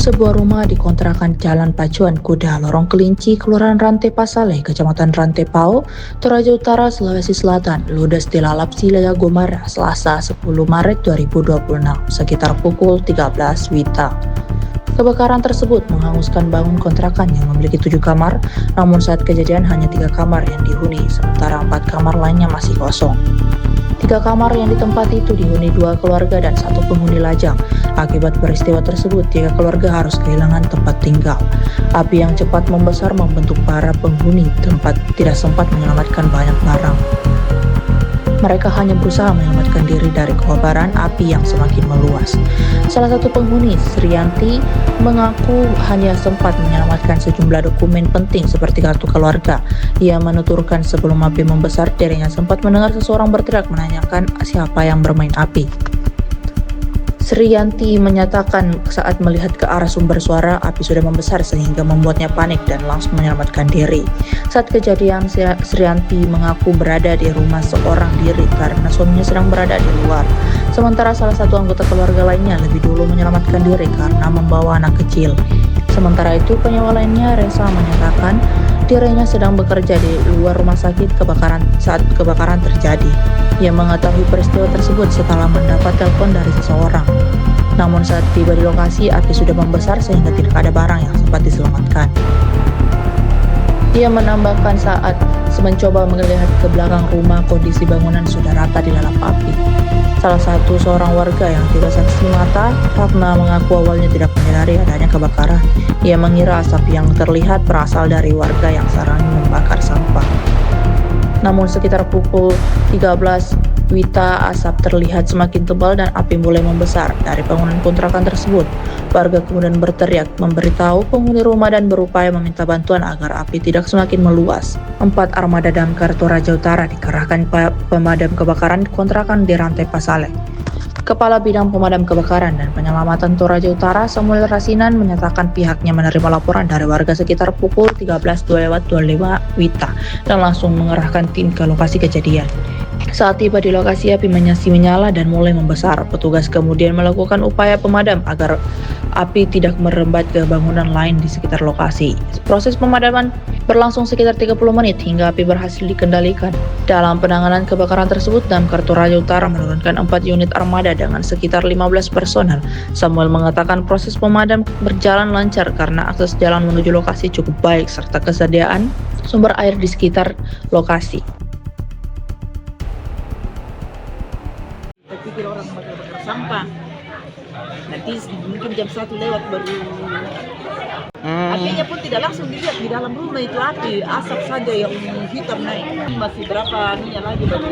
Sebuah rumah di kontrakan Jalan Pacuan Kuda, Lorong Kelinci, Kelurahan Rantai Pasale, Kecamatan Rantai Pau, Toraja Utara, Sulawesi Selatan, ludes dilalap si Lega Gomara, Selasa 10 Maret 2026, sekitar pukul 13 WITA. Kebakaran tersebut menghanguskan bangun kontrakan yang memiliki 7 kamar, namun saat kejadian hanya 3 kamar yang dihuni, sementara 4 kamar lainnya masih kosong. 3 kamar yang ditempati itu dihuni 2 keluarga dan 1 penghuni lajang. Akibat peristiwa tersebut, 3 keluarga harus kehilangan tempat tinggal. Api yang cepat membesar membentuk para penghuni tempat tidak sempat menyelamatkan banyak barang. Mereka hanya berusaha menyelamatkan diri dari kobaran api yang semakin meluas. Salah satu penghuni, Sriyanti, mengaku hanya sempat menyelamatkan sejumlah dokumen penting seperti kartu keluarga. Ia menuturkan sebelum api membesar, dirinya sempat mendengar seseorang berteriak menanyakan siapa yang bermain api. Sriyanti menyatakan saat melihat ke arah sumber suara, api sudah membesar sehingga membuatnya panik dan langsung menyelamatkan diri. Saat kejadian, Sriyanti mengaku berada di rumah seorang diri karena suaminya sedang berada di luar. Sementara salah satu anggota keluarga lainnya lebih dulu menyelamatkan diri karena membawa anak kecil. Sementara itu, penyewa lainnya, Resa, menyatakan dirinya sedang bekerja di luar rumah sakit saat kebakaran terjadi. Ia mengetahui peristiwa tersebut setelah mendapat telepon dari seseorang. Namun saat tiba di lokasi, api sudah membesar sehingga tidak ada barang yang sempat diselamatkan. Ia menambahkan saat mencoba melihat ke belakang rumah, kondisi bangunan sudah rata dilalap api. Salah satu seorang warga yang tidak saksi mata, Ratna, mengaku awalnya tidak menyadari adanya kebakaran. Ia mengira asap yang terlihat berasal dari warga yang sarang membakar sampah. Namun sekitar pukul 13 WITA, asap terlihat semakin tebal dan api mulai membesar dari bangunan kontrakan tersebut. Warga kemudian berteriak, memberitahu penghuni rumah dan berupaya meminta bantuan agar api tidak semakin meluas. 4 armada damkar Toraja Utara dikerahkan pemadam kebakaran kontrakan di Rantai Pasale. Kepala Bidang Pemadam Kebakaran dan Penyelamatan Toraja Utara, Samuel Rasinan, menyatakan pihaknya menerima laporan dari warga sekitar pukul 13.25 WITA dan langsung mengerahkan tim ke lokasi kejadian. Saat tiba di lokasi, api masih menyala dan mulai membesar. Petugas kemudian melakukan upaya pemadam agar api tidak merembat ke bangunan lain di sekitar lokasi. Proses pemadaman berlangsung sekitar 30 menit hingga api berhasil dikendalikan. Dalam penanganan kebakaran tersebut, Damkar Toraja Utara menurunkan 4 unit armada dengan sekitar 15 personel. Samuel mengatakan proses pemadam berjalan lancar karena akses jalan menuju lokasi cukup baik serta kesediaan sumber air di sekitar lokasi. Pikir orang bakar sampah, nanti mungkin jam 1 lewat baru apinya pun tidak langsung dilihat di dalam rumah itu api, asap saja yang hitam naik. Masih berapa minyak lagi baru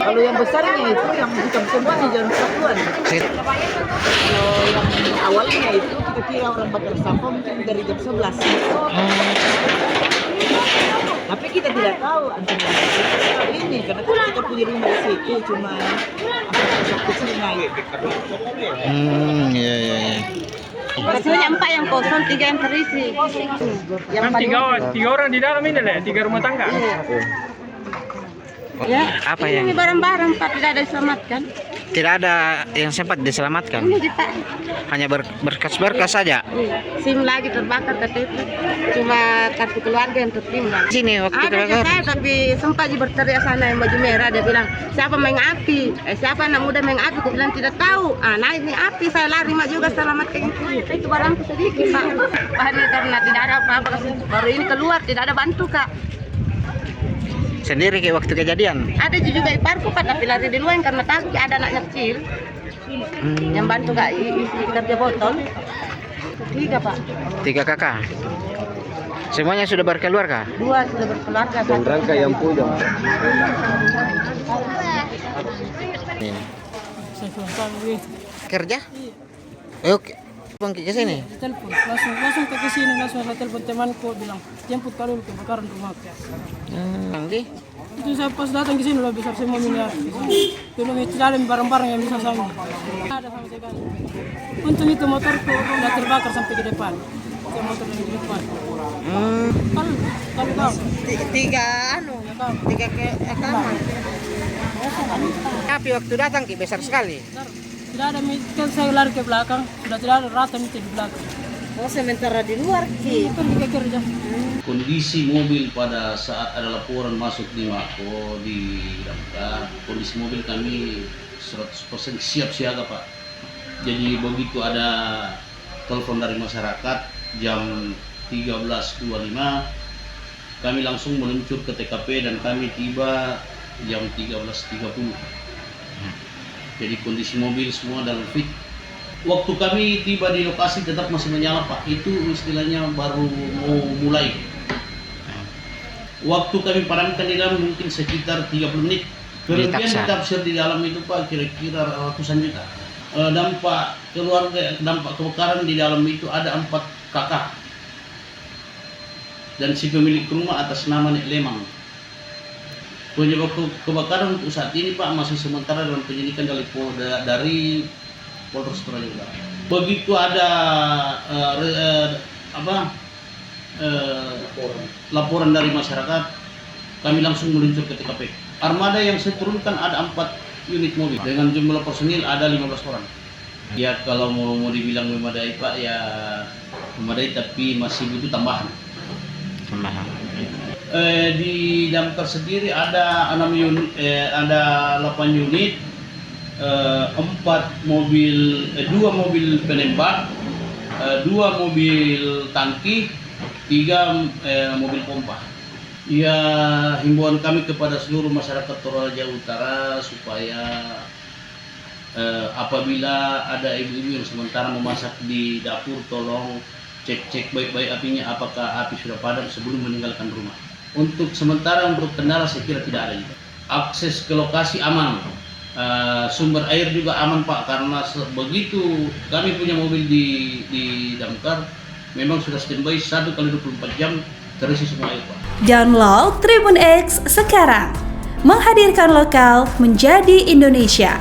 kalau yang besarnya itu yang hitam semua di jam 1-an. Kalau yang awalnya itu kita kira orang bakar sampah mungkin dari jam 11. Tapi kita tidak tahu antara ini karena kita punya rumah di situ cuma asap kecil naik. Iya. Maksudnya 4 yang kosong, 3 yang terisi. Yang tiga orang di dalam ini lah, 3 rumah tangga. Ya, Apa ini yang barang-barang Pak tidak ada diselamatkan. tidak ada yang sempat diselamatkan? Ini Pak. Hanya berkas-berkas saja. SIM lagi terbakar KTP. Cuma kartu keluarga yang tertinggal. Sini waktu Ada kebakaran. saya tapi sempat berteriak sana yang baju merah, dia bilang siapa main api, siapa anak muda main api, aku bilang tidak tahu. Nah ini api, saya lari mak juga selamatkan itu barangku sedikit Pak. Karena tidak ada apa-apa, baru ini keluar tidak ada bantu Kak. Sendiri kayak waktu kejadian. Ada juga iparku Pak tapi lari di luar karena takut ada anaknya kecil. Yang bantu Kak isi kerja botol. 3 Pak. 3 kakak. Semuanya sudah berkeluarga? 2 sudah berkeluarga. Rangka yang punya. Kerja? Oke. Bangkit ke sini. Telepon, langsung ke sini, langsung saya telepon temanku bilang jemput kalau kebakaran rumah. Nanti Itu saya pas datang ke sini loh besar semua minyak. Belum itu dalam barang-barang yang bisa saya. Ada sama sekali. Untung itu motorku udah terbakar sampai ke depan. Saya motor yang di depan. Kalau kau 3 ke kamar. api waktu datang besar sekali. tidak ada kan saya lari ke belakang, sudah tidak ada rata itu di belakang. Oh, sementara di luar Ki. Pergi ke kerja. Kondisi mobil pada saat ada laporan masuk di Mako di Damkar, kondisi mobil kami 100% siap siaga Pak. Jadi begitu ada telepon dari masyarakat jam 13.25, kami langsung meluncur ke TKP dan kami tiba jam 13.30. Jadi kondisi mobil semua dalam fit. Waktu kami tiba di lokasi tetap masih menyala Pak, itu istilahnya baru mau mulai. Waktu kami padamkan di dalam mungkin sekitar 30 menit. Kerugian ditaksir di dalam itu Pak kira-kira ratusan juta. Dampak keluarga, dampak kebakaran di dalam itu ada 4 kakak. Dan si pemilik rumah atas nama Nek Lemang. Penyebab kebakaran untuk saat ini Pak masih sementara dalam penyidikan dari Polres Toraja Utara. Begitu ada laporan dari masyarakat, kami langsung meluncur ke TKP. Armada yang saya turunkan ada 4 unit mobil dengan jumlah personil ada 15 orang. Ya kalau mau dibilang memadai Pak ya memadai, tapi masih butuh tambahan. Di Damkar sendiri ada 8 unit, 2 mobil penembak, 2 mobil tangki, 3 mobil pompa. Ya, himbauan kami kepada seluruh masyarakat Toraja Utara supaya apabila ada ibu-ibu yang sementara memasak di dapur, tolong cek baik-baik apinya apakah api sudah padam sebelum meninggalkan rumah. Untuk sementara untuk kendala saya kira tidak ada. Akses ke lokasi aman. Sumber air juga aman Pak, karena begitu kami punya mobil di Damkar memang sudah standby 1 kali 24 jam terisi semua air Pak. Download Tribun X sekarang, menghadirkan lokal menjadi Indonesia.